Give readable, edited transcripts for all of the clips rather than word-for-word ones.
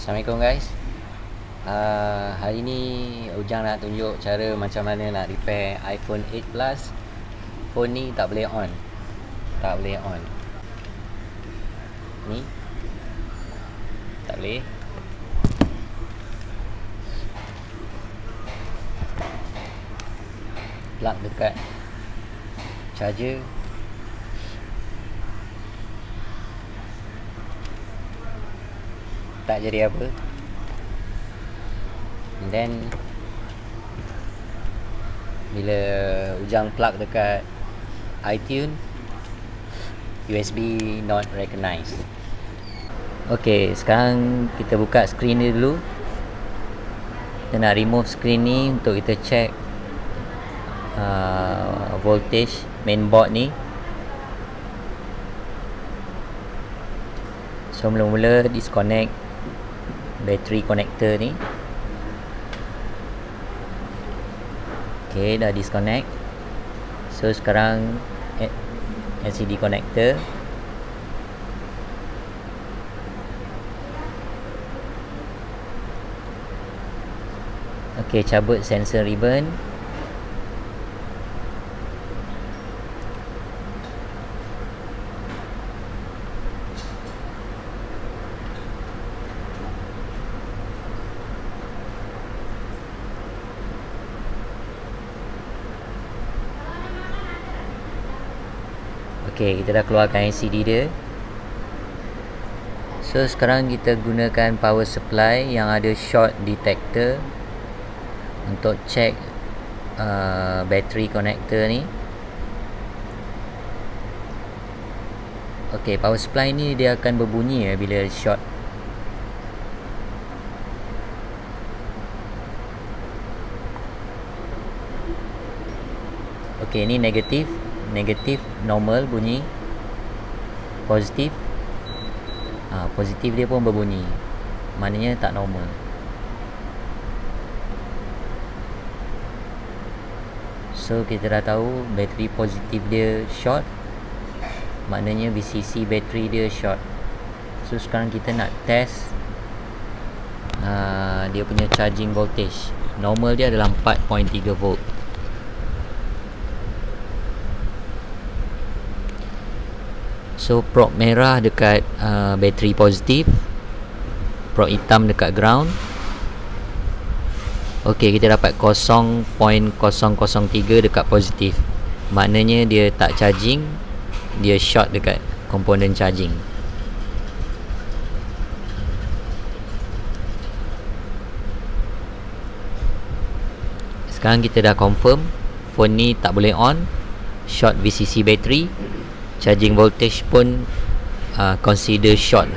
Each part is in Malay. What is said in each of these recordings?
Assalamualaikum guys. Hari ni Ujang nak tunjuk cara macam mana nak repair iPhone 8 Plus. Phone ni tak boleh on. Ni tak boleh. Plug dekat charger. Tak jadi apa. And then bila Ujang plug dekat iTunes, USB not recognized. Ok, sekarang kita buka screen ni dulu. Kita nak remove screen ni untuk kita check voltage mainboard ni. So mula-mula disconnect battery connector ni. Ok, dah disconnect. So sekarang LCD connector. Ok, cabut sensor ribbon. Ok, kita dah keluarkan LCD dia. So sekarang kita gunakan power supply yang ada short detector untuk check battery connector ni. Ok, power supply ni dia akan berbunyi bila short. Ok, ni negatif. Negatif normal bunyi. Positif positif dia pun berbunyi, maknanya tak normal. So kita dah tahu bateri positif dia short, maknanya VCC bateri dia short. So sekarang kita nak test dia punya charging voltage. Normal dia adalah 4.3 volt. So probe merah dekat bateri positif, probe hitam dekat ground. Ok, kita dapat 0.003 dekat positif, maknanya dia tak charging, dia short dekat komponen charging. Sekarang kita dah confirm phone ni tak boleh on, short VCC battery. Charging voltage pun consider short.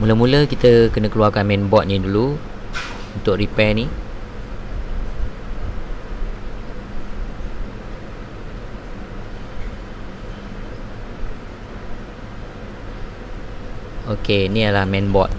Mula-mula kita kena keluarkan mainboard ni dulu untuk repair ni. Ok, ni adalah mainboard.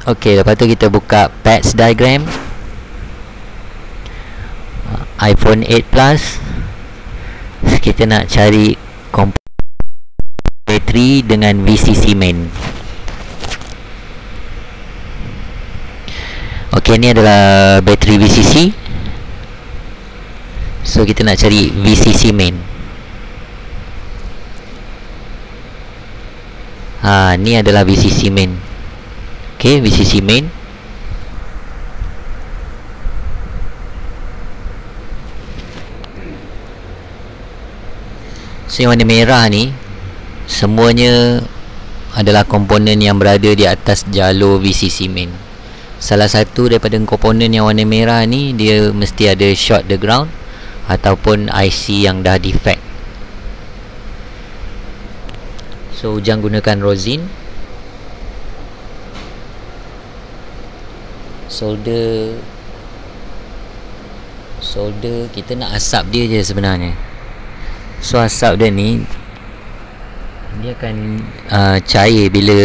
Ok, lepas tu kita buka patch diagram iPhone 8 Plus. Kita nak cari bateri dengan VCC main. Ok, ni adalah bateri VCC. So kita nak cari VCC main. Ni adalah VCC main. Ok, VCC main. So yang warna merah ni semuanya adalah komponen yang berada di atas jalur VCC main. Salah satu daripada komponen yang warna merah ni dia mesti ada short the ground ataupun IC yang dah defect. So Ujang gunakan rosin. Solder kita nak asap dia je sebenarnya. So asap dia ni dia akan cair bila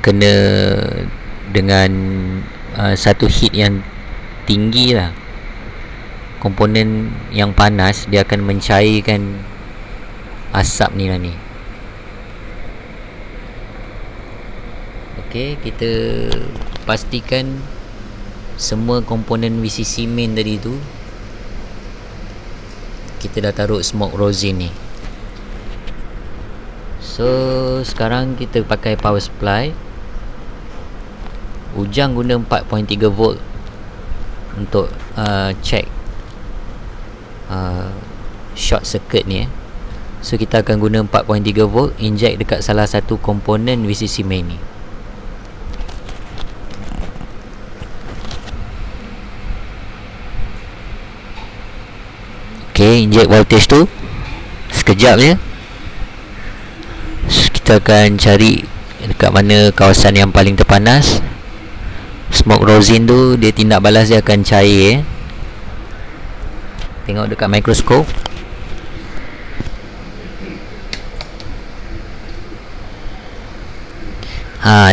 kena dengan satu heat yang tinggi lah. Komponen yang panas dia akan mencairkan asap ni lah ni. Okey, kita pastikan semua komponen VCC main tadi tu kita dah taruh smoke rosin ni. So sekarang kita pakai power supply. Ujang guna 4.3 volt untuk check short circuit ni. So kita akan guna 4.3 volt inject dekat salah satu komponen VCC main ni. Okay, inject voltage tu sekejap je. Kita akan cari dekat mana kawasan yang paling terpanas. Smoke rosin tu dia tindak balas, dia akan cair. Tengok dekat mikroskop.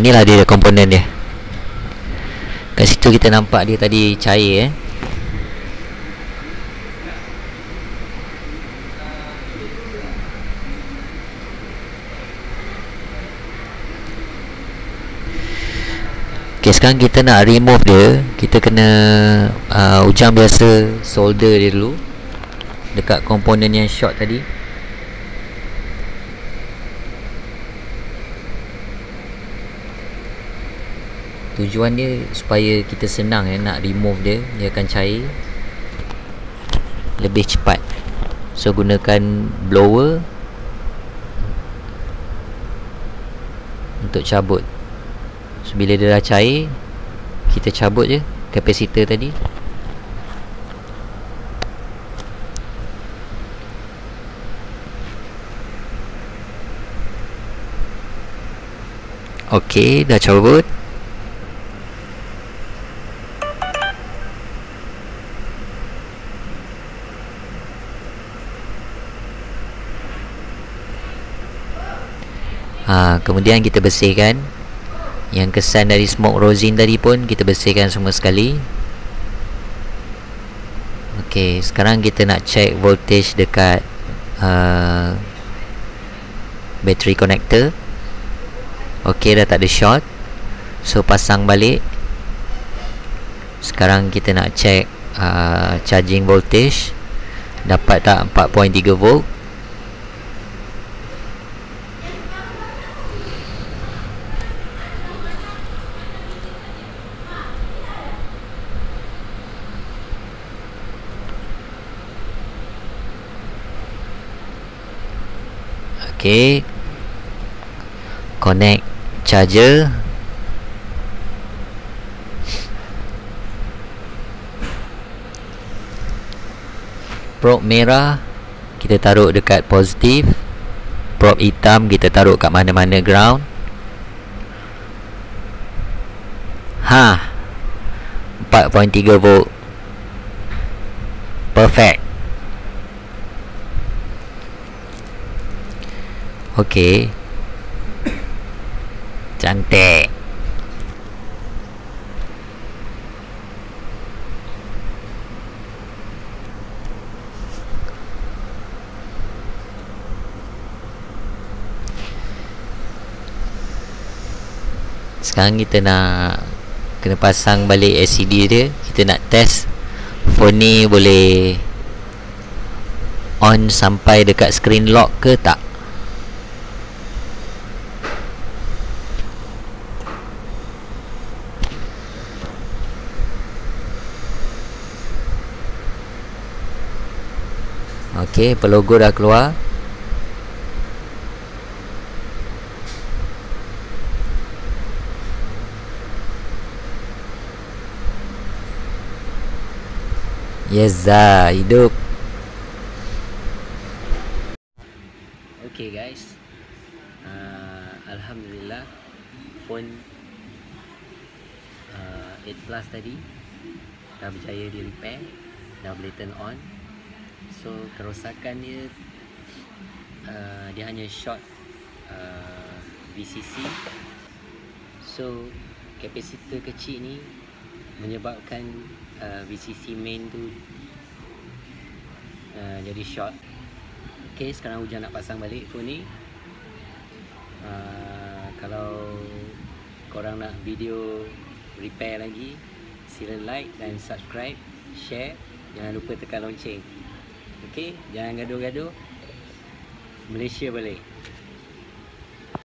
Inilah dia komponen dia. Kat situ kita nampak dia tadi cair. Okay, sekarang kita nak remove dia. Kita kena Ujang biasa solder dia dulu dekat komponen yang short tadi. Tujuan dia supaya kita senang nak remove dia. Dia akan cair lebih cepat. So gunakan blower untuk cabut. So bila dia dah cair, kita cabut je kapasitor tadi. Okey, dah cabut. Kemudian kita bersihkan. Yang kesan dari smoke rosin tadi pun kita bersihkan semua sekali. Okey, sekarang kita nak check voltage dekat battery connector. Okey, dah tak ada short. So pasang balik. Sekarang kita nak check charging voltage. Dapat tak 4.3 volt. Okay, connect charger. Probe merah kita taruh dekat positif. Probe hitam kita taruh kat mana-mana ground. 4.3 volt. Perfect. Okey. Cantik. Sekarang kita nak kena pasang balik LCD dia. Kita nak test phone ni boleh on sampai dekat screen lock ke tak. Okey, pelogo dah keluar. Yes, hidup. Okay guys, Alhamdulillah phone 8 Plus tadi dah berjaya di repair, dah boleh turn on. So kerosakan dia dia hanya short VCC So kapasitor kecil ni menyebabkan VCC main tu jadi short. Okay, sekarang Ujang nak pasang balik phone ni. Kalau korang nak video repair lagi, sila like dan subscribe, share, jangan lupa tekan lonceng. Okay, jangan gaduh-gaduh. Malaysia balik.